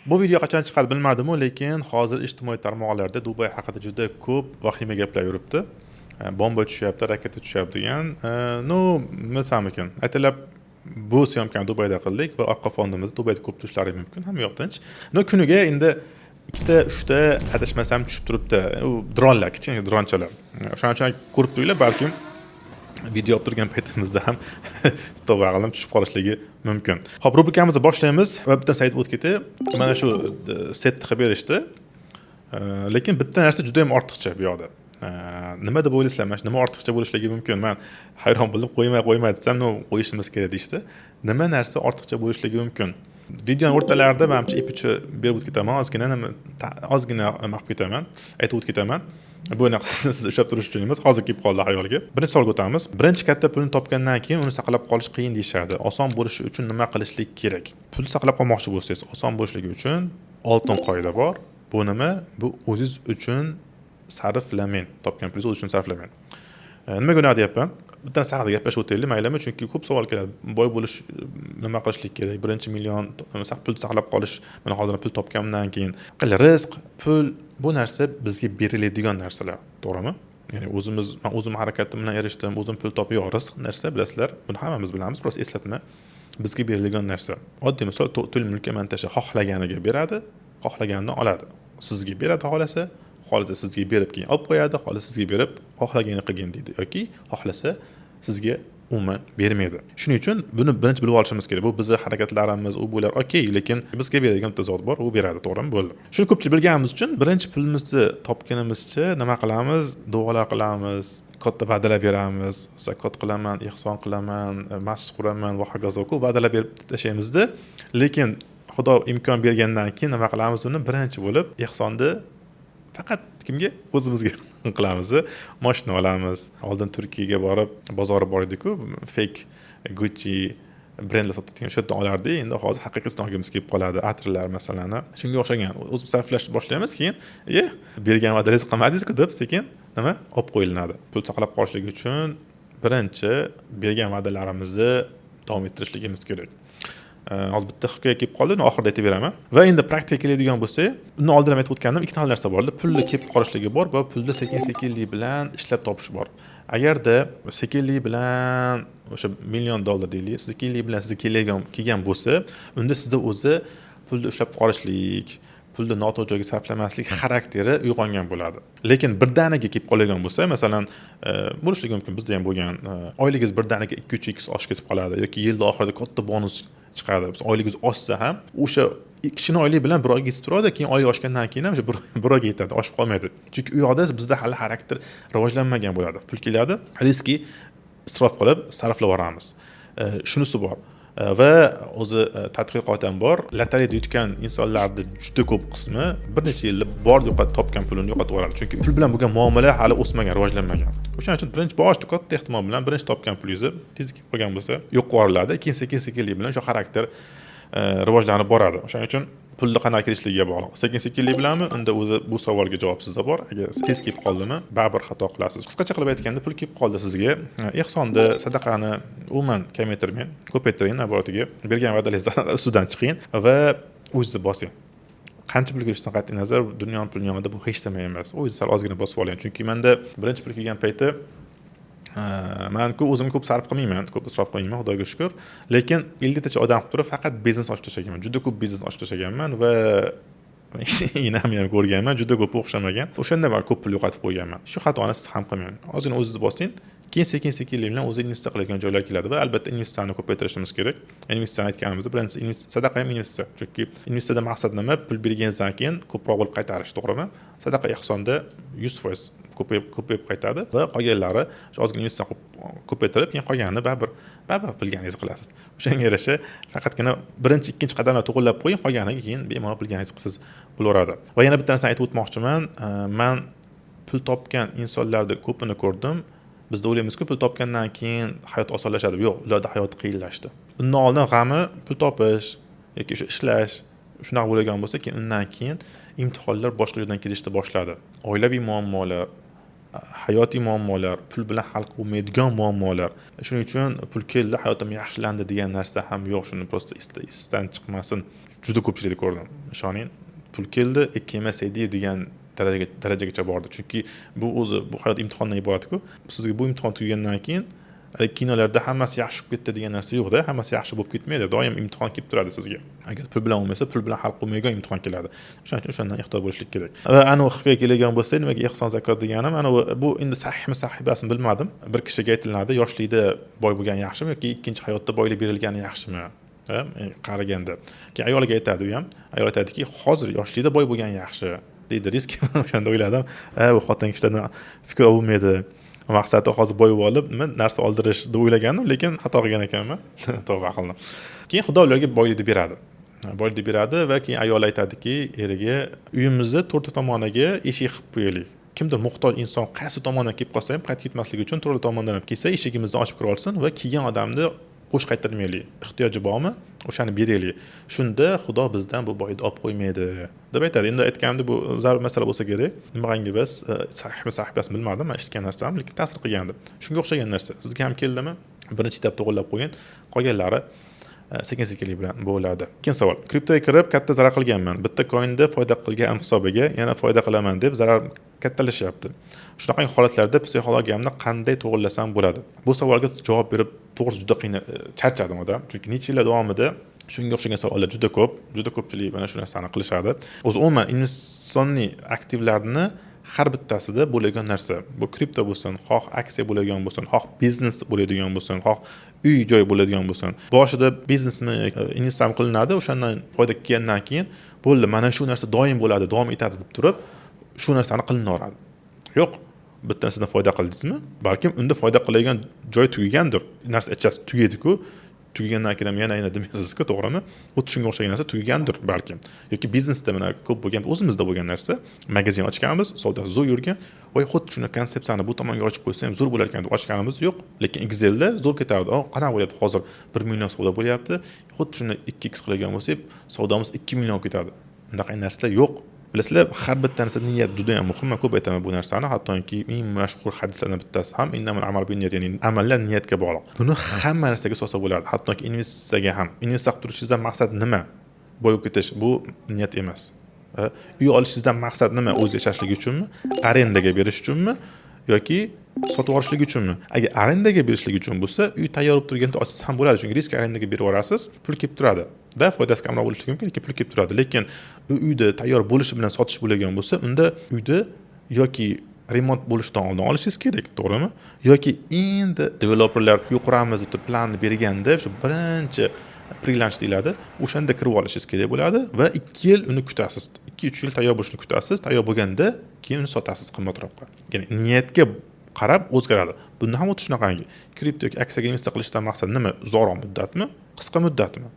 Bu video qachon chiqadi bilmadim-u, lekin hozir ijtimoiy tarmoqlarda Dubay haqida juda ko'p vahima gaplar yuribdi. Bomba tushyapti, raketa tushyapti degan. No, bilsamikin. Aytilib bu syomkani Dubayda qildik va oqqa fondimiz Dubayda ko'p tushlari mumkin, hamma yoq tinch. No, kuniga endi 2-3 adashmasam tushib turibdi. U dronlar, kichkina dronchalar. O'shaning uchun ko'rib turinglar, balkim video olib turgan paytimizda ham to'g'ri tushib qolishligi mumkin. Xo'p, rubrikamizni boshlaymiz va bitta sayt o'tib ketib, mana shu setni qilib berishdi. Lekin bitta narsa juda ham ortiqcha bu yoqda. Nima deb o'ylaysizlar? Mana nima ortiqcha bo'lishligi mumkin? Men hayron bo'ldim, qo'ymay desam, no, qo'yishimiz kerak deyishdi. Nima narsa ortiqcha bo'lishligi mumkin? Videoning o'rtalarida menimcha ipuchi berib o'tib ketaman, ozgina maqib ketaman, aytib o'tib ketaman. Bu naqa siz ushlab turish uchun emas, hozir kelib qoldi xayolga. Birinchi savolga o'tamiz. Birinchi katta pulni topgandan keyin uni saqlab qolish qiyin deyshadi. Oson bo'lishi uchun nima qilishlik kerak? Pul saqlab qolmoqchi bo'lsangiz, oson bo'lishligi uchun oltin qoida bor. Bu nima? Bu o'zingiz uchun sarflamang. Topgan pulingizni o'zingiz uchun sarflamang. Nimaga unaqa deyapman? Bitta narsa haqida gaplashib o'taylik, maylimi? Chunki ko'p savol keladi. Boy bo'lish nima qilishlik kerak? Birinchi million pul saqlab qolish, mana hozir pul topganimdan keyin rizq, pul bu narsa bizga beriladigan narsalar, to'g'rimi? Ya'ni men o'zim harakatim bilan erishdim, o'zim pul topib, rizq narsa bilasizlar. Buni hammamiz bilamiz, biroz eslatma. Bizga berilgan narsa. Oddiy misol, to'l mulkka mantasha xohlaganiga beradi, xohlaganini oladi. Sizga beradi xohlasa sizga berib keyin olib qo'yadi, xohlasa sizga berib xohlaganini qilgin deydi yoki xohlasa sizga umuman bermaydi. Shuning uchun buni birinchi bilib olishimiz kerak. Bu bizning harakatlarimiz, u bo'lar okey, lekin bizga beradigan bitta zot bor, u beradi, to'g'rimi? Bo'ldi. Shuni ko'pchilik bilganimiz uchun birinchi pulimizni topganimizcha nima qilamiz? Duolar qilamiz, katta va'dalar beramiz, zakot qilaman, ihson qilaman, masjid quraman va hokazo ko'p va'dalar berib tashlaymizda, lekin Xudo imkon bergandan keyin nima qilamiz? Uni birinchi bo'lib ihsonni faqat kimga? O'zimizga qilamiz. Mashina olamiz. Oldin Turkiyaga borib, bozori bor edi-ku, fake Gucci brendlar sotadigan o'sha yerdan olardik. Endi hozir haqiqatan olgimiz kelib qoladi. Atrlar masalan. Shunga o'xshagan. O'zimiz sarflashni boshlaymiz, keyin, bergan va'dangizni qilmadingiz-ku deb sekin nima? Olib qo'yilinadi. Pul saqlab qolishlik uchun birinchi bergan va'dalarimizni davom ettirishligimiz kerak. Hozir bitta hikoya kelib qoldi, uni oxirida aytib beraman. Va endi praktikaga keladigan bo'lsa, undan oldin ham aytib o'tgandim, ikkita narsa bor. Pulni kelib qolishligi bor va pulni sekin-sekinlik bilan ishlab topish bor. Agarda sekinlik bilan o'sha $1 million deylik, sekinlik bilan sizga kelgan bo'lsa, unda sizda o'zi pulni ushlab qolishlik, pulni noto'g'ri joyga sarflamaslik xarakteri uyg'ongan bo'ladi. Lekin birdaniga kelib qolgan bo'lsa, masalan, bo'lishligi mumkin, bizda ham bo'lgan, oyligingiz birdaniga 2-3x oshib ketib qoladi yoki yilning oxirida katta bonus chiqadi. Biz oyligingiz oshsa ham, o'sha kishini oylik bilan bir oyga yetib turadi, keyin oylik oshgandan keyin ham o'sha bir oyga yetadi, oshib qolmaydi. Chunki u yoqda bizda hali xarakter rivojlanmagan bo'ladi. Pul keladi, riski isrof qilib sarflab yuboramiz. Shunisi bor. Va o'zi tadqiqot ham bor. Lotereyada yutgan insonlarning juda ko'p qismi bir necha yilda yo'qotib topgan pulini yo'qotib yuboradi. Chunki pul bilan bo'lgan muomala hali o'smagan, rivojlanmagan. O'shaning uchun birinchi boshda katta ehtimol bilan birinchi topgan pulingizni tezlik bo'lgan bo'lsa yo'q yuboriladi. Keyin sekin-sekinlik bilan o'sha xarakter rivojlanib boradi. O'shaning uchun pulni qanaqa kirishligiga bog'liq. Sekin-sekinlik bilanmi? Unda o'zi bu savolga javob sizda bor. Agar tez kelib qoldimi, baribir xato qilasiz. Qisqacha qilib aytganda, pul kelib qoldi sizga, ehsonni, sadaqani umuman kamaytirmang, ko'paytiring, naboratiga bergan va'dalaringizdan ustidan chiqing va o'zingizni bosing. Qancha pul kelishidan qat'iy nazar, dunyoning puliyonida bu hech nima emas. O'zingiz sal ozgina bosib oling. Chunki menda birinchi pul kelgan payti men o'zim ko'p sarf qilmayman, ko'p isrof qilmayman, Xudoga shukr. Lekin 50 tacha odam qilib turib faqat biznes ochib tashlaganman. Juda ko'p biznes ochib tashlaganman va inam ham ko'rganman, juda ko'p o'xshamagan. O'shanda men ko'p pul yo'qotib qo'yganman. Shu xatoni siz ham qilmang. Ozgina o'zingizni bosing. Keyin sekin-sekinlik bilan o'zingiz investitsiya qiladigan joylar keladi va albatta investitsiyani ko'paytirishimiz kerak. Investitsiyani aytganimizda birinchi sadaqa ham investitsiya. Chunki investitsiyada maqsad nima? Pul berganingizdan keyin ko'proq bo'lib qaytarish, to'g'rimi? Sadaqa ihsonda 100% ko'payib qaytadi va qolganlari ozgina investitsiya ko'paytirib, keyin qolganini baribir bilganingizni qilasiz. O'shanga yarasha faqatgina birinchi, ikkinchi qadamni to'g'rilab qo'ying, qolganiga keyin bemalol bilganingizni qilsiz bo'laveradi. Va yana bitta narsani aytib o'tmoqchiman. Men pul topgan insonlarning ko'pini ko'rdim. Bizda o'ylaymiz-ku, pul topgandan keyin hayot osonlashadi. Yo'q, ularda hayot qiyinlashdi. Undan oldin g'ami pul topish yoki o'sha ishlash shunaqa bo'lgan bo'lsa, keyin undan keyin imtihonlar boshqa joydan kelishni boshladi. Oilaviy muammolar, hayotiy muammolar, pul bilan hal qilmaydigan muammolar. Shuning uchun pul keldi, hayotim yaxshilandi degan narsa ham yo'q. Shuni prosta isdan chiqmasin. Juda ko'pchilikni ko'rdim. Ishoning, pul keldi, kelmas edi degan darajagacha bordi. Chunki bu o'zi bu hayot imtihondan iborat-ku. Sizga bu imtihon tugagandan keyin kinolarda hammasi yaxshi bo'lib ketdi degan narsa yo'q-da. Hammasi yaxshi bo'lib ketmaydi. Doim imtihon kelib turadi sizga. Agar pul bilan bo'lmasa, pul bilan hal qilmaydigan imtihon keladi. Shuning uchun o'shandan ehtiyot bo'lishlik kerak. Va ana hikoyaga kelgan bo'lsa, nimaga ihson zakot deganim, ana bu endi sahihmi sahihmasini bilmadim. Bir kishiga aytiladi, yoshlikda boy bo'lgan yaxshimi yoki ikkinchi hayotda boylik berilgani yaxshimi? Qaraganda. Keyin ayoliga aytadi u ham. Ayol aytadiki, hozir yoshlikda boy bo'lgan yaxshi deydi. Risk. O'shanda o'yladim, bu xotin kishilardan fikr olmaydi. Maqsadi hozir boy bo'lib, men narsa oldirish deb o'ylagandim, lekin xato qilgan ekanman. Tavba qildim. Keyin Xudo ularga boylikni beradi. Boylikni beradi va keyin ayol aytadiki, eriga, uyimizni to'rtta tomoniga eshik qilib qo'yaylik. Kimdir muhtoj inson qaysi tomondan kelib qolsa ham qaytib ketmasligi uchun to'rtta tomondan ham kelsa, eshigimizni ochib kira olsin va kelgan odamni bo'sh qaytarmaylik. Ehtiyoji bormi? O'shani beraylik. Shunda Xudo bizdan bu boyni olib qo'ymaydi deb aytadi. Endi aytganimda bu zarur masala bo'lsa kerak. Nimag'angi biz sahihmi sahihmasini bilmadim, men eshitgan narsam, lekin ta'sir qilgandi. Shunga o'xshagan narsa. Sizga ham keldimi? Birinchi etapda qo'llab qo'ying. Qolganlari sekin-sekinlik bilan bo'ladi. Ikkinchi savol. Kriptoga kirib katta zarar qilganman. Bitta coinda foyda qilgan hisobiga yana foyda qilaman deb zarar kattalashyapti. Shunaqa holatlarda psixologiyamni qanday to'g'rilasam bo'ladi? Bu savolga javob berib to'g'ri juda qiyin charchadim odam. Chunki necha yillar davomida shunga o'xshagan savollar juda ko'pchilik mana shu narsani qilishadi. O'zi umuman insoniy aktivlarni har bittasida bo'ladigan narsa. Bu kripto bo'lsin, xoh aksiya bo'ladigan bo'lsin, xoh biznes bo'ladigan bo'lsin, xoh uy joy bo'ladigan bo'lsin. Boshida biznesmi investitsiya qilinadi, o'shandan foyda kelgandan keyin bo'ldi, mana shu narsa doim bo'ladi, davom etadi deb turib, shu narsani qilinaveradi. Yo'q, bitta narsadan foyda qildingizmi? Balkim unda foyda qiladigan joy tugagandir. Narsa ichasi tugaydi-ku. Tugagandan keyin yana demaysizku, to'g'rimi? Xuddi shunga o'xshagan narsa tugagandir balkim. Yoki biznesda mana ko'p bo'lgan, o'zimizda bo'lgan narsa, magazin ochganmiz, savdo zo'r yurgan, voy xuddi shuni konsepsiyani bu tomonga ochib qo'ysa ham zo'r bo'lar ekan deb ochganimiz yo'q, lekin Excelda zo'r ketardi. Qanaqa bo'lyapti hozir 1 million savdo bo'lyapti. Xuddi shuni 2x qilgan bo'lsak, savdomiz 2 million ketadi. Bunday narsalar yo'q. Bilasizlar, har bitta narsa niyat juda ham muhim. Men ko'p aytaman bu narsani, hattoki eng mashhur hadislardan bittasi ham innamal amal binniyat, ya'ni amallar niyatga bog'liq. Buni hamma narsaga solsa bo'ladi, hattoki investitsiyaga ham. Investitsiya qilib turishingizdan maqsad nima? Boyib ketish, bu niyat emas. Uy olishingizdan maqsad nima? O'zingiz yashashlik uchunmi? Arendaga berish uchunmi? Yoki sotib olishlik uchunmi? Agar arendaga berishlik uchun bo'lsa, uy tayyor bo'lib turganda ochsangiz ham bo'ladi, chunki risk arendaga berib yuborasiz, pul kelib turadi. Da foydasi kamroq bo'lishi mumkin, lekin pul kelib turadi. Lekin uyda tayyor bo'lishi bilan sotish bo'lgan bo'lsa, unda uyda yoki remont bo'lishidan oldin olishingiz kerak, to'g'rimi? Yoki endi developerlar uy quramiz deb planni berganda, shu birinchi pre-launch deyiladi, o'shanda kirib olishingiz kerak bo'ladi va 2 yil uni kutasiz. 2-3 yil tayyor bo'lishini kutasiz, tayyor bo'lganda keyin uni sotasiz qimmatroqqa. Ya'ni niyatga qarab o'zgaradi. Bunda ham o'tish shunaqangi. Kripto yoki aksiyaga investitsiya qilishdan maqsad nima? Uzoqroq muddatmi? Qisqa muddatmi?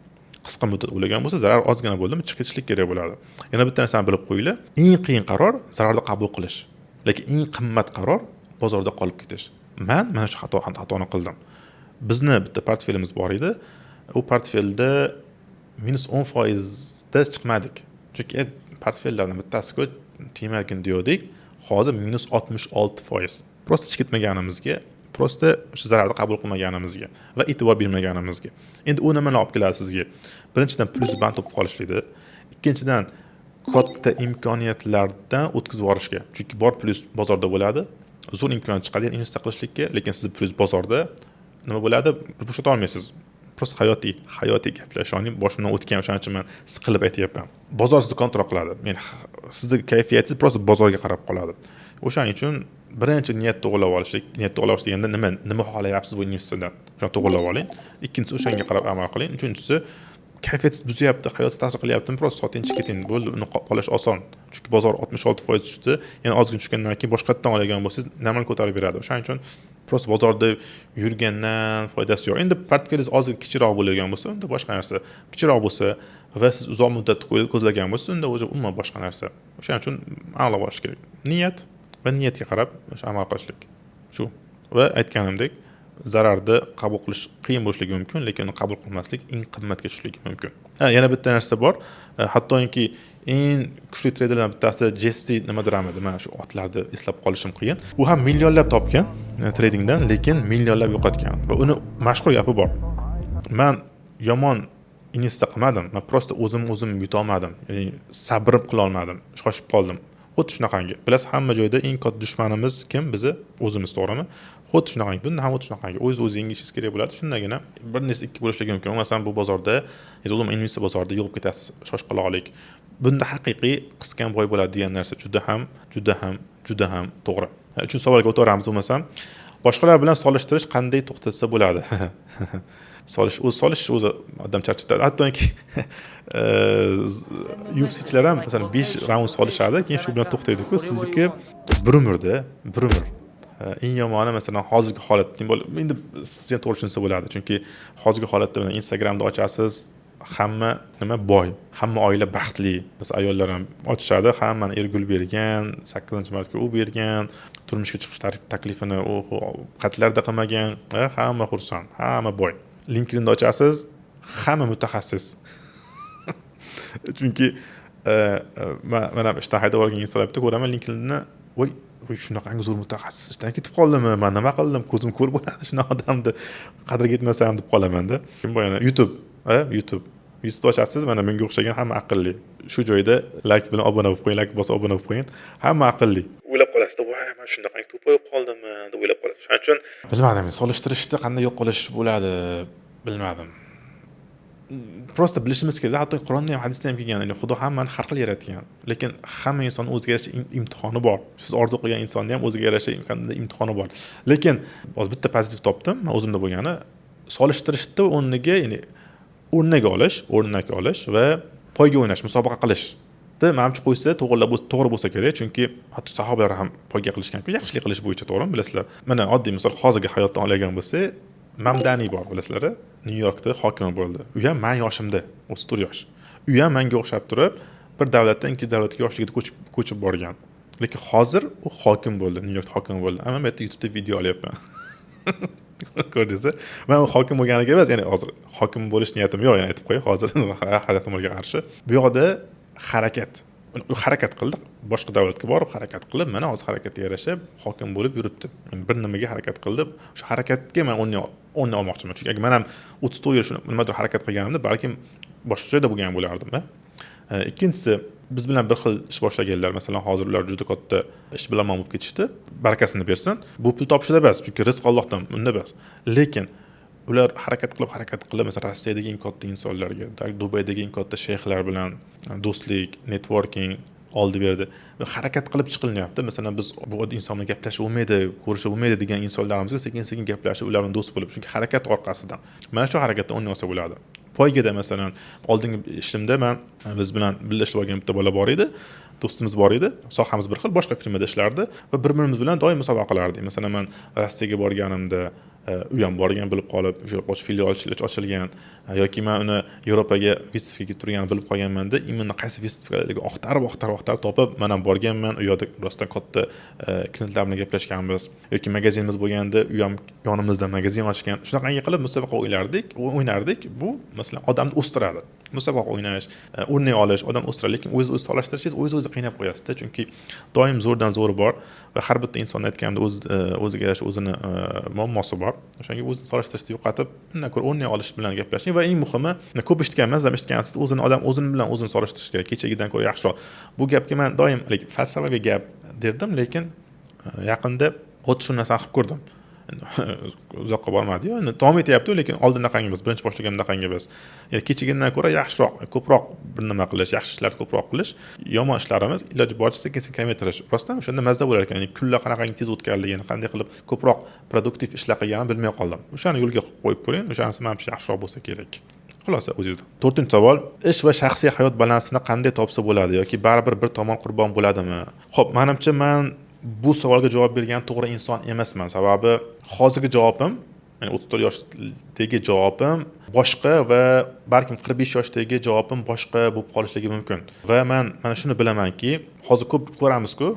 Qisqa muddat o'ylagan bo'lsa, zarar ozgina bo'ldimi, chiqib ketishlik kerak bo'ladi. Yana bitta narsani bilib qo'yinglar. Eng qiyin qaror zararni qabul qilish. Lekin eng qimmat qaror bozorda qolib ketish. Men mana shu xatoni qildim. Bizni bitta portfelimiz bor edi. U portfelda -10% da chiqmadik. Chunki portfellarning bittasi-ku tegmagin dedik. Hozir -66%. Prosta chiqib ketmaganimizga, prosta o'sha zararni qabul qilmaganimizga va e'tibor bermaganimizga. Endi u nimani olib keladi sizga? Birinchidan plyus band topib qolishlikda, ikkinchidan katta imkoniyatlardan o'tkazib yuborishga. Chunki bor plyus bozorda bo'ladi, zo'r imkoniyat chiqadi investitsiya qilishlikka, lekin siz plyus bozorda nima bo'ladi? Bo'shata olmaysiz. Prosta hayotiy gaplar. Shoning boshimdan o'tgan, o'shaning uchun men siqilib aytyapman. Bozor sizni kontrol qiladi. Men sizning kayfiyatingiz prosta bozorga qarab qoladi. O'shaning uchun birinchi niyat to'g'rilab olishlik. Niyat to'g'rilab olish deganda nima xohlayapsiz bu investitsiyadan? Shuni to'g'rilab oling. Ikkinchisi o'shanga qarab amal qiling. Uchinchisi kayfiyatingiz buzyapti, hayotingiz ta'sir qilyaptimi? Prosta soting, keting. Bo'ldi, uni qolish oson. Chunki bozor 66% tushdi. Yana ozgina tushgandan keyin boshqatdan olgan bo'lsangiz, normal ko'tarib beradi. O'shaning uchun prosta bozorda yurgandan foydasi yo'q. Endi portfelingiz ozgina kichikroq bo'lgan bo'lsa, unda boshqa narsa. Kichikroq bo'lsa va siz uzoq muddatni ko'zlagan bo'lsa, unda o'zi umuman boshqa narsa. O'shaning uchun aniqlab olish kerak. Niyat va niyatga qarab o'sha amal qilishlik. Shu. Va aytganimdek, zararni qabul qilish qiyin bo'lishligi mumkin, lekin uni qabul qilmaslik eng qimmatga tushishligi mumkin. Yana bitta narsa bor. Hattoki eng kuchli treyderlardan bittasi Jesse nimadir amadi. Men shu otlarni eslab qolishim qiyin. U ham millionlab topgan tradingdan, lekin millionlab yo'qotgan. Va uni mashhur gapi bor. Men yomon investitsiya qilmadim. Men prosta o'zim yuta olmadim. Ya'ni sabr qila olmadim. Shoshib qoldim. Xuddi shunaqangi. Bilasiz, hamma joyda eng katta dushmanimiz kim? Bizi o'zimiz, to'g'rimi? Xuddi shunaqangi. Bunda ham xuddi shunaqangi. O'zingiz kerak bo'ladi. Shundagina bir narsa ikki bo'lishligi mumkin. Masalan, bu bozorda, o'zim investitsiya bozorida yo'qib ketasiz. Shoshqaloqlik. Bunda haqiqiy qisqan boy bo'ladi degan narsa juda ham to'g'ri. Uchinchi savolga o'tamiz bo'lmasam, boshqalar bilan solishtirish qanday to'xtatsa bo'ladi? Solish o'zi odam charchatadi. Hattoki UFC'chilar ham masalan 5 raund solishadi, keyin shu bilan to'xtaydi-ku. Sizniki bir umr. Eng yomoni masalan hozirgi holat, endi siz ham to'g'ri tushunsa bo'ladi. Chunki hozirgi holatda bilan Instagramda ochasiz, hamma nima boy, hamma oila baxtli. Masalan ayollar ham ochishadi, hammani ergul bergan, 8-martaga u bergan, turmushga chiqish taklifini u qatlarda qilmagan, hamma xursand, hamma boy. LinkedInda ochasiz, hamma mutaxassis. Chunki men ham ishdan haydab olgan insonlar bitta ko'raman LinkedInni, voy shunaqangi zo'r mutaxassis ishdan ketib qoldimi? Men nima qildim? Ko'zim ko'r bo'ladi shunaqa odamni qadriga yetmasam deb qolaman-da. Yana YouTube'da ochasiz, mana menga o'xshagan hamma aqlli. Shu joyda like bilan obuna bo'lib qo'ying, like bosib obuna bo'lib qo'ying. Hamma aqlli. O'ylab qolasiz, voy, men shunaqangi to'p bo'lib qoldimmi deb o'ylab qolasiz. Shuning uchun bilmadim, solishtirishni qanday yo'q qilish bo'ladi, bilmadim. Prosta bilishimiz kerak. Hatto Qur'onda ham, hadisda ham kelgan, ya'ni Xudo hammani har xil yaratgan. Lekin hamma inson o'ziga yarasha imtihoni bor. Siz orzu qilgan insonni ham o'ziga yarasha imtihoni bor. Lekin hozir bitta pozitiv topdim, men o'zimda bo'lgani, solishtirishni o'rniga, ya'ni o'rnak olish va poyga o'ynash, musobaqa qilish. Menimcha qo'ysa to'g'ri bo'lsa kerak, chunki hatto sahobalar ham poyga qilishgan-ku, yaxshilik qilish bo'yicha, to'g'rimi? Bilasizlar. Mana oddiy misol hozirgi hayotdan olgan bo'lsa, Mamdani bor, bilasizlar, Nyu-Yorkda hokimi bo'ldi. U ham men yoshimda, 34 yosh. U ham menga o'xshab turib, bir davlatdan ikkinchi davlatga yoshligida ko'chib borgan. Lekin hozir u hokim bo'ldi, Nyu-Yorkda hokim bo'ldi. Men bu yerda YouTube'da video olyapman. Ko'rdingizmi? Men u hokim bo'lganiga emas, ya'ni hozir hokim bo'lish niyatim yo'q, ya'ni aytib qo'yay, hozir hayotimga qarshi. Bu yoqda harakat qildi, boshqa davlatga borib harakat qilib, mana hozir harakatga yarasha hokim bo'lib yuribdi. Bir nimaga harakat qildi, shu harakatga men o'rnak olmoqchiman. Chunki agar men ham 34 yosh nimadir harakat qilganimda, balkim boshqa joyda bo'lgan bo'lardim. Ikkinchisi, biz bilan bir xil ish boshlaganlar, masalan, hozir ular juda katta ish bilan bo'lib ketishdi. Barakasini bersin. Bu pul topishda emas, chunki rizq Allohdan, unda emas. Lekin ular harakat qilib, masalan, Rossiyadagi eng katta insonlarga, Dubaydagi eng katta shayxlar bilan do'stlik, networking oldi berdi. Harakat qilib chiqilyapti. Masalan, biz bu inson bilan gaplashib bo'lmaydi, ko'rishib bo'lmaydi degan insonlarimizga sekin-sekin gaplashib, ular bilan do'st bo'lib, chunki harakat orqasidan. Mana shu harakatda o'yin olsa bo'ladi. Poygada masalan, oldingi ishimda biz bilan birga ishlab olgan bitta bola bor edi, do'stimiz bor edi, sohamiz bir xil, boshqa firmada ishlardi va bir-birimiz bilan doim musobaqa qilardik. Masalan, men Rossiyaga borganimda u ham borgan bilib qolib, o'sha filial ochilgan yoki men uni Yevropaga festivalga ketib turganini bilib qolganman-da, imенно qaysi festivalga oqtarib topib, men ham borganman. U yerda rostdan katta klientlar bilan gaplashganmiz. Yoki magazinimiz bo'lganda, u ham yonimizda magazin ochgan. Shunaqangi qilib musobaqa o'ynardik. Bu masalan odamni o'stiradi. Musobaqa o'ynash, o'rnak olish, odam o'stiradi, lekin o'z solishtirishingiz o'z-o'zi qiynab qo'yasiz-da, chunki doim zo'rdan zo'ri bor va har bitta inson aytganimda o'ziga yarasha o'zini muammosi bor. O'shanga o'zini solishtirishni yo'qotib, undan ko'ra o'rnak olish bilan gaplashing va eng muhimi, ko'p eshitgansiz, o'zini bilan o'zini solishtirish kerak. Kechagidan ko'ra yaxshiroq. Bu gapga men doim falsafaviy gap derdim, lekin yaqinda xuddi shu narsani qilib ko'rdim. Uzoqqa bormadi-yu. Endi davom etyapti, lekin oldinaqangi biz, birinchi boshlaganidaqangi biz. Ya'ni kechagidan ko'ra yaxshiroq, ko'proq bir nima qilish, yaxshi ishlarni ko'proq qilish, yomon ishlarimiz iloji boricha sekin kamaytirish. Rostdan o'shanda mazza bo'lar ekan. Ya'ni kunlar qanaqangi tez o'tganligini, qanday qilib ko'proq produktiv ishlar qilganimni bilmay qoldim. O'shani yo'lga qo'yib ko'ring, o'shanisi menimcha yaxshiroq bo'lsa kerak. Xulosa o'zingizda. 4-savol, ish va shaxsiy hayot balansini qanday topsa bo'ladi yoki baribir bir tomon qurbon bo'ladimi? Xo'p, menimcha men bu savolga javob bergan to'g'ri inson emasman. Sababi hozirgi javobim, ya'ni 34 yoshdagi javobim boshqa va balkim 45 yoshdagi javobim boshqa bo'lib qolishligi mumkin. Va men mana shuni bilamanki, hozir ko'p ko'ramiz-ku,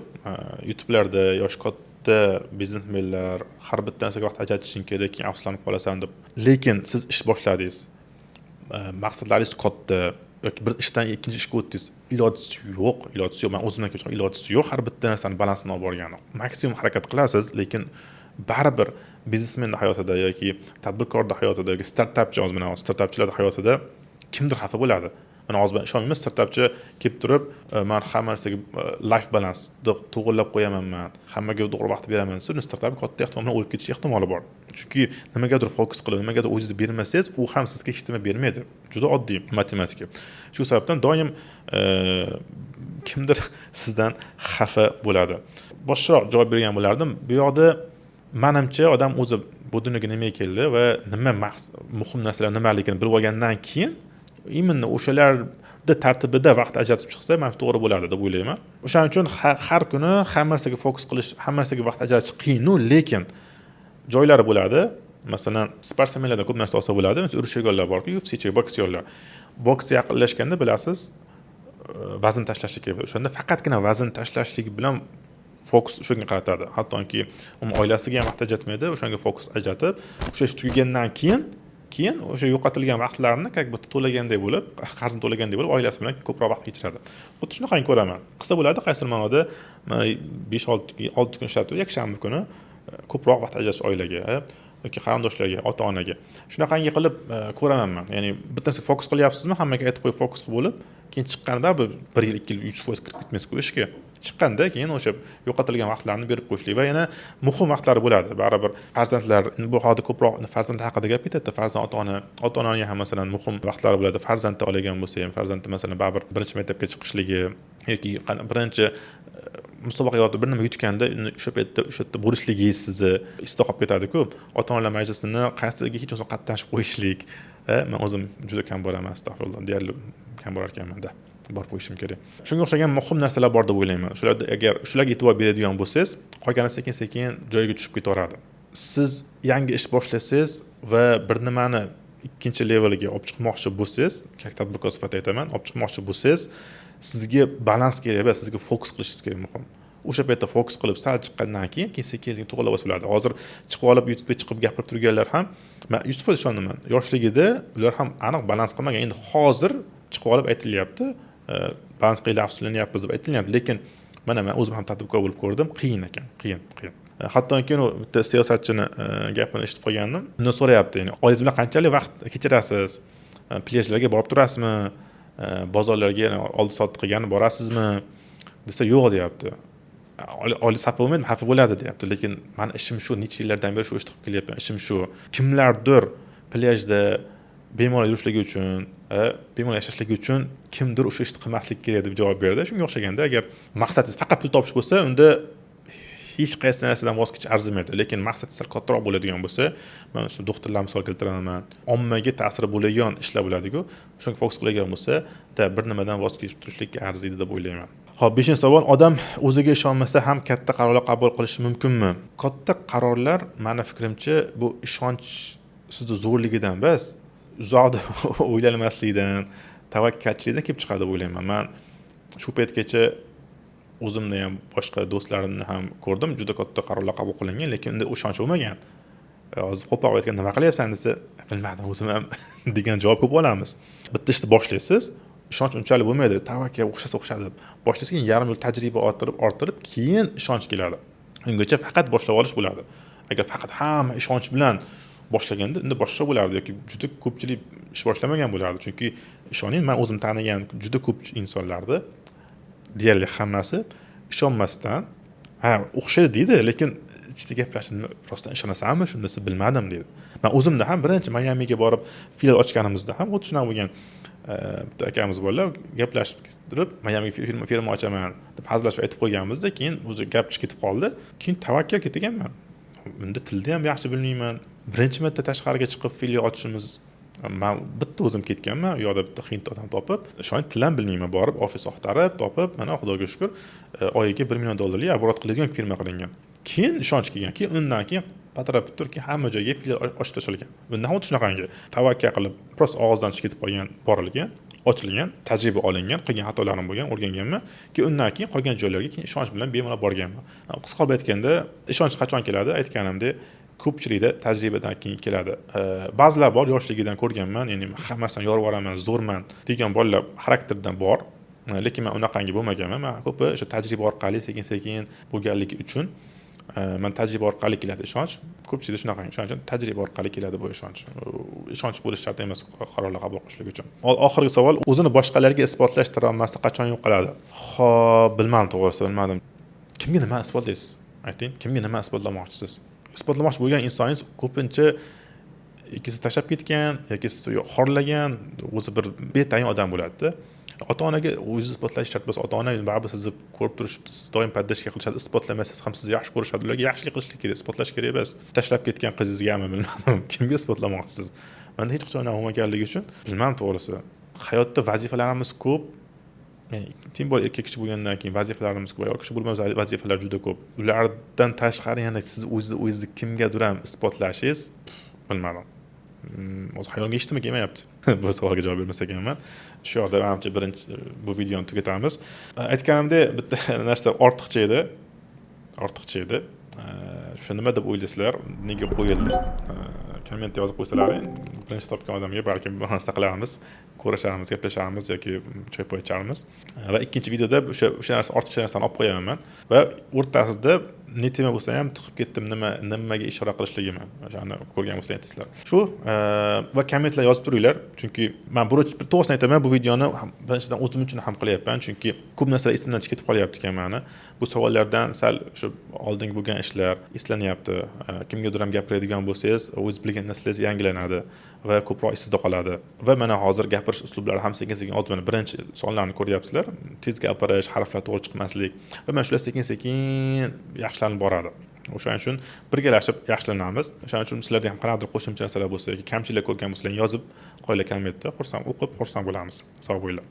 YouTube'larda yosh katta juda biznesmenlar har bitta narsaga vaqt ajratishing kerak, keyin afsuslanib qolasan deb. Lekin siz ish boshladingiz. Maqsadlaringiz katta yoki bir ishdan ikkinchi ishga o'tdingiz. Ilojisi yo'q. Men o'zimdan kelib chiqqan ilojisi yo'q. Har bitta narsani balansini olib borgani. Maksimum harakat qilasiz, lekin baribir biznesmenning hayotida yoki tadbirkorning hayotida yoki startapchilar hayotida kimdir xafa bo'ladi. Mana hozir ishonmayman, startapchi kelib turib, men hamma narsaga life balance to'g'irlab qo'yaman men. Hammaga to'g'ri vaqt beraman. Siz startap katta ehtimol bilan o'lib ketish ehtimoli bor. Chunki nimagadir fokus qilib, nimagadir o'zingizni bermasangiz, u ham sizga hech nima bermaydi. Juda oddiy matematika. Shu sababdan doim kimdir sizdan xafa bo'ladi. Boshqaroq javob bergan bo'lardim. Bu yoqda menimcha odam o'zi bu dunyoga nimaga keldi va nima muhim narsalar nimaligini bilib olgandan keyin именно o'shalarda tartibida vaqt ajratib chiqsa, men to'g'ri bo'ladi deb o'ylayman. O'shaning uchun har kuni hamma narsaga fokus qilish, hamma narsaga vaqt ajratish qiyin, lekin joylari bo'ladi. Masalan, sportsmenlarda ko'p narsa olsa bo'ladi. Mesela urushchilar borki, UFC'chi, boksyorlar. Boksga yaqinlashganda bilasiz, vazn tashlashlik kerak. O'shanda faqatgina vazn tashlashlik bilan fokus o'shanga qaratadi. Hattoki oilasiga ham vaqt ajratmaydi, o'shanga fokus ajratib, o'sha ish tugagandan keyin o'sha yo'qotilgan vaqtlarini как будто to'laganday bo'lib, qarzini to'laganday bo'lib, oilasi bilan ko'proq vaqt kechiradi. Xuddi shunaqangi ko'raman. Qilsa bo'ladi, qaysi ma'noda 5-6 kun ishlab turib, yakshanba kuni ko'proq vaqt ajratish oilaga yoki qarindoshlarga, ota-onaga. Shunaqangi qilib ko'raman men. Ya'ni bittasiga fokus qilyapsizmi, hammaga aytib qo'yib fokus qilib bo'lib, keyin chiqqanda 1 yil, 2 yil, 3% kirib ketmaysiz-ku ishga. Chiqqanda keyin o'sha yo'qotilgan vaqtlarni berib qo'yishlik va yana muhim vaqtlar bo'ladi. Baribir farzandlar, bu hozir ko'proq farzand haqida gap ketadi. Farzand ota-onaga ham masalan muhim vaqtlar bo'ladi. Farzandni olagan bo'lsa ham, farzandi masalan baribir birinchi maktabga chiqishligi yoki birinchi musobaqa yo'lida bir nima yutganda o'sha yerda bo'lishligingiz sizni esda qolib ketadi-ku. Ota-onalar majlisini qaysiga hech o'zim qatnashib qo'yishlik. Men o'zim juda kam boraman, astag'firulloh, deyarli kam borar ekanman-da. Borib qo'yishim kerak. Shunga o'xshagan muhim narsalar bor deb o'ylayman. Shularda agar shularga e'tibor beradigan bo'lsangiz, qolgani sekin-sekin joyiga tushib ketaveradi. Siz yangi ish boshlasangiz va bir nimani ikkinchi levelga olib chiqmoqchi bo'lsangiz, tadbirkor sifatida aytaman, olib chiqmoqchi bo'lsangiz, sizga balans kerak va sizga fokus qilishingiz kerak muhim. O'sha paytda fokus qilib sal chiqqandan keyin sekin to'g'rilab bo'ladi. Hozir chiqib olib YouTube'ga chiqib gapirib turganlar ham, men 100% ishonaman. Yoshligida ular ham aniq balans qilmagan. Endi hozir chiqib olib aytilyapti, balans qilib afsuslanyapmiz deb aytilyapti, lekin men o'zim ham tadbirkor bo'lib ko'rdim, qiyin ekan, qiyin. Hattoki bitta siyosatchini gapini eshitib qolgandim. Undan so'rayapti, ya'ni oilangiz bilan qanchalik vaqt kechirasiz? Plyajlarga borib turasizmi? Bozorlarga oldi-sotdi qilgani borasizmi? Desa, yo'q deyapti. Oila xafa bo'lmaydi, xafa bo'ladi deyapti, lekin men ishim shu, necha yillardan beri shu ishni qilib kelyapman. Ishim shu. Kimlardir plyajda bemalol yurishligi uchun, bemalol yashashligi uchun kimdir o'sha ishni qilmaslik kerak deb javob berdi. Shunga o'xshaganda, agar maqsadingiz faqat pul topish bo'lsa, unda hech qaysi narsadan voz kechish arzimaydi. Lekin maqsadingiz sal kattaroq bo'ladigan bo'lsa, men shu doktorlar misol keltiraman, ommaga ta'siri bo'ladigan ishlar bo'ladi-ku, shunga fokus qiladigan bo'lsa, bir nimadan voz kechib turishlikka arziydi deb o'ylayman. Xo'p, 5-savol, odam o'ziga ishonmasa ham katta qarorlar qabul qilishi mumkinmi? Katta qarorlar, meni fikrimcha, bu ishonch sizni zo'rligidan emas, uzoqda o'ylanmaslikdan, tavakkalchilikdan kelib chiqadi deb o'ylayman. Men shu paytgacha o'zimni ham boshqa do'stlarimni ham ko'rdim, juda katta qarorlar qabul qilingan, lekin unda ishonch bo'lmagan. Hozir qo'pol aytgan, nima qilyapsan desa, bilmadim, o'zim ham degan javob ko'p olamiz. Bitta ishni boshlaysiz, ishonch unchalik bo'lmaydi. Tavakkal o'xshadi. Boshlaysiz, keyin yarim yil tajriba orttirib, keyin ishonch keladi. Ungacha faqat boshlab olish bo'ladi. Agar faqat hamma ishonch bilan boshlaganda, unda boshqa bo'lardi yoki juda ko'pchilik ish boshlamagan bo'lardi. Chunki ishoning, men o'zim tanigan juda ko'p insonlarni deyarli hammasi ishonmasdan, o'xshaydi deydi, lekin ichida gaplashib, rostdan ishonasanmi, shundasi bilmadim deydi. Men o'zimda ham birinchi Mayamiga borib filial ochganimizda ham o'tib shunaqa bo'lgan. Bitta akamiz bolalar gaplashib turib, Mayamiga firma ochaman deb hazillashib aytib qo'yganimizda, keyin o'zi gap chiqib ketib qoldi. Keyin tavakkal ketaganman. Unda tilni ham yaxshi bilmayman. Birinchi marta tashqariga chiqib filial ochishimiz, men bitta o'zim ketganman, u yoqda bitta hind odam topib, shuni til ham bilmayman, borib ofis oqtarib, topib, mana Xudoga shukr, oyiga $1 million oborot qiladigan firma qilingan. Keyin ishonch kelgan, keyin undan keyin patrab turki hamma joyga filial ochib tashlangan. Bundan ham shunaqangi tavakkal qilib, prosta og'izdan chiqib ketib qolgan borilgan, ochilgan, tajriba olingan, qilgan xatolarim bo'lgan, o'rganganman. Undan keyin qolgan joylarga keyin ishonch bilan bemalol borganman. Qisqa qilib aytganda, ishonch qachon keladi? Aytganimdek, ko'pchilikda tajribadan keyin keladi. Ba'zilar bor, yoshligidan ko'rganman, ya'ni hammasidan yorib yuboraman, zo'rman degan bolalar xarakterdan bor. Lekin men unaqangi bo'lmaganman. Men ko'pi o'sha tajriba orqali sekin-sekin bo'lganligi uchun men tajriba orqali keladi ishonch. Ko'pchilikda shunaqa ishonch, tajriba orqali keladi bu ishonch. Ishonch bo'lish shart emas qarorlar qabul qilishlik uchun. Oxirgi savol, o'zini boshqalarga isbotlashtira olmasdan qachon yo'qoladi? Xo'p, bilmadim, to'g'risi bilmadim. Kimga nima isbotlaysiz? Ayting, kimga nima isbotlamoqchisiz? Isbotlamoqchi bo'lgan insoningiz ko'pincha ikkisi tashlab ketgan yoki xorlagan, o'zi bir betayin odam bo'ladi-da. Ota-onaga o'zingiz isbotlash shart bo'lsa, ota-ona baribir sizni ko'rib turishibdi, siz doim poddержка qilishadi, isbotlamasangiz ham sizni yaxshi ko'rishadi. Ularga yaxshilik qilishlik kerak, isbotlash kerak emas. Tashlab ketgan qizingizgami bilmadim, kimga isbotlamoqchisiz? Menda hech qachon bo'lmaganligi uchun bilmadim to'g'risi. Hayotda vazifalarimiz ko'p. Ya'ni tim bor erkak kishi bo'lgandan keyin vazifalarimiz ko'p, ayol kishi bo'lmasa vazifalar juda ko'p. Ulardan tashqari yana siz o'zingizni kimgadir ham isbotlashingiz bilmadim. O'zi xayolga hech nima kelmayapti. Bu savolga javob bermas ekanman. Shu yoqda menimcha birinchi bu videoni tugatamiz. Aytganimdek, bitta narsa ortiqcha edi. Shu nima deb o'ylaysizlar? Nega qo'yildi? Kommentda yozib qo'ysalaring, birinchi topgan odamga balki bir narsa qilarmiz, ko'risharmiz, gaplasharmiz yoki choy poy icharmiz. Va ikkinchi videoda o'sha narsa ortiqcha narsani olib qo'yaman men va o'rtasida ne tema bo'lsa ham tiqib ketdim, nimaga ishora qilishligimni. O'shani ko'rgan bo'lsangiz aytasizlar. Shu va kommentlar yozib turinglar, chunki men to'g'risini aytaman, bu videoni birinchidan o'zim uchun ham qilyapman, chunki ko'p narsalar esimdan chiqib qolyapti ekan meni. Bu savollardan sal shu oldingi bo'lgan ishlar eslanyapti. Kimgadir ham gapiradigan bo'lsangiz, o'z bilgan narsangiz yangilanadi va ko'proq esingizda qoladi. Va mana hozir gapirish uslublari ham sekin-sekin ozgina birinchi sonlarni ko'ryapsizlar. Tez gapirish, harflar to'g'ri chiqmaslik va mana shular sekin-sekin yaxshilanib boradi. O'shaning uchun birgalashib yaxshilanamiz. O'shaning uchun sizlarda ham qanaqadir qo'shimcha narsalar bo'lsa yoki kamchiliklar ko'rgan bo'lsangiz yozib qo'yinglar kommentda. O'qib xursand bo'lamiz. Sog' bo'linglar.